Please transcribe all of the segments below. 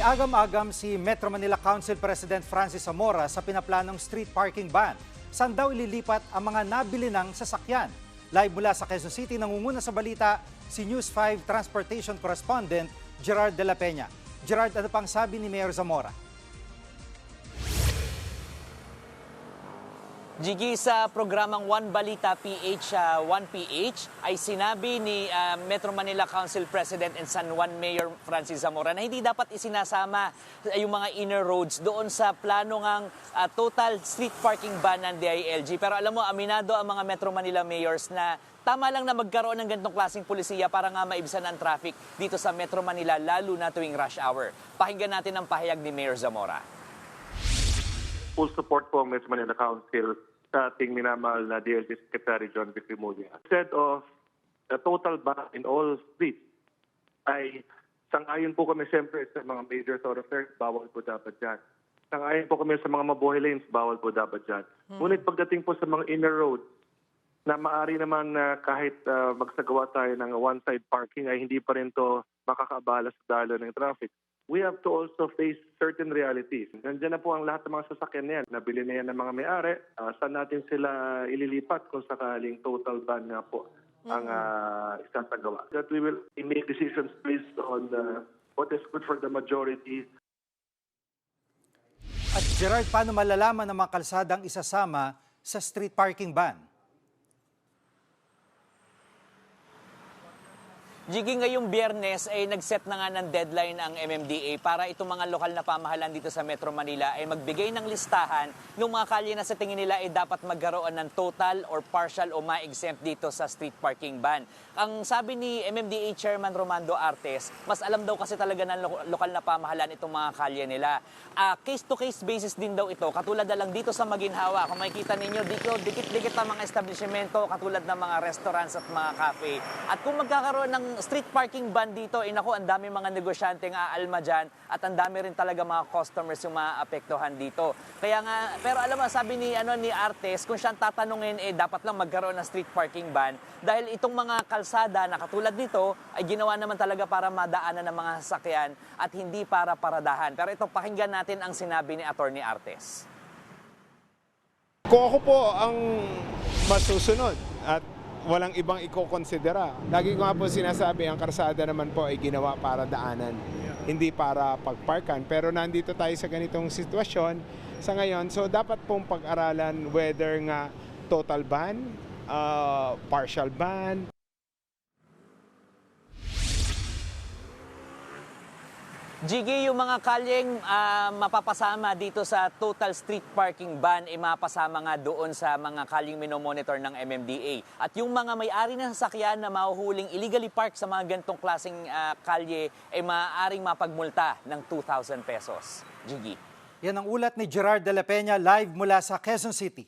Nag-agam-agam si Metro Manila Council President Francis Zamora sa pinaplanong street parking ban. Saan daw ililipat ang mga nabili ng sasakyan? Live mula sa Quezon City, nangunguna sa balita si News 5 Transportation Correspondent Gerard de la Peña. Gerard, ano pang sabi ni Mayor Zamora? Jiggy, sa programang One Balita PH, 1PH, ay sinabi ni Metro Manila Council President and San Juan Mayor Francis Zamora na hindi dapat isinasama yung mga inner roads doon sa plano ng total street parking ban ng DILG. Pero alam mo, aminado ang mga Metro Manila mayors na tama lang na magkaroon ng ganitong klaseng pulisiya para nga maibisan ang traffic dito sa Metro Manila, lalo na tuwing rush hour. Pakinggan natin ang pahayag ni Mayor Zamora. Full support po ang Metro Manila Council sa ating minamahal na DLG Secretary John Vic Rimulya. Instead of a total ban in all streets, ay sangayon po kami siyempre sa mga major thoroughfares, bawal po dapat dyan. Sangayon po kami sa mga mabuhay lanes, bawal po dapat dyan. Ngunit pagdating po sa mga inner roads, na maari naman kahit magsagawa tayo ng one-side parking ay hindi pa rin to makakaabala sa dalo ng traffic. We have to also face certain realities. Nandiyan na po ang lahat ng mga sasakyan na yan. Nabili na yan ng mga may-ari. Saan natin sila ililipat kung sakaling total ban nga po ang isasagawa. That we will make decisions based on what is good for the majority. At Gerard, paano malalaman ng mga kalsadang isasama sa street parking ban? Jiggy, ngayong Biyernes ay nag-set na nga ng deadline ang MMDA para itong mga lokal na pamahalaan dito sa Metro Manila ay magbigay ng listahan ng mga kalye na sa tingin nila ay dapat magkaroon ng total or partial o ma-exempt dito sa street parking ban. Ang sabi ni MMDA Chairman Romando Artes, mas alam daw kasi talaga ng lokal na pamahalaan itong mga kalye nila. Case-to-case basis din daw ito, katulad na lang dito sa Maginhawa. Kung makikita ninyo, dikit-dikit ang mga establishmento katulad ng mga restaurants at mga cafe. At kung magkakaroon ng street parking ban dito, ang dami mga negosyanteng aalma dyan at ang dami rin talaga mga customers yung maapektuhan dito. Kaya nga, pero alam mo, sabi ni Artes, kung siyang tatanungin, dapat lang magkaroon ng street parking ban dahil itong mga kalsada na katulad nito ay ginawa naman talaga para madaanan ng mga sasakyan at hindi para paradahan. Pero ito, pakinggan natin ang sinabi ni Attorney Artes. Kung ako po ang masusunod at walang ibang ikokonsidera. Lagi ko nga po sinasabi, ang karsada naman po ay ginawa para daanan, hindi para pagparkan. Pero nandito tayo sa ganitong sitwasyon sa ngayon, so dapat pong pag-aralan whether nga total ban, partial ban. Jiggy, yung mga kalyeng mapapasama dito sa total street parking ban ay mapasama nga doon sa mga kalyeng minomonitor ng MMDA. At yung mga may-ari ng sasakyan na mahuhuling illegally park sa mga ganitong klaseng kalye ay maaaring mapagmulta ng 2,000 pesos. Jiggy. Yan ang ulat ni Gerard de la Peña live mula sa Quezon City.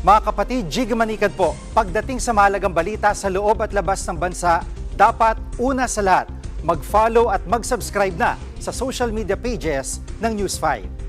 Mga kapatid, Jiggy Manikad po. Pagdating sa mahalagang balita sa loob at labas ng bansa, dapat una sa lahat, mag-follow at mag-subscribe na sa social media pages ng News 5.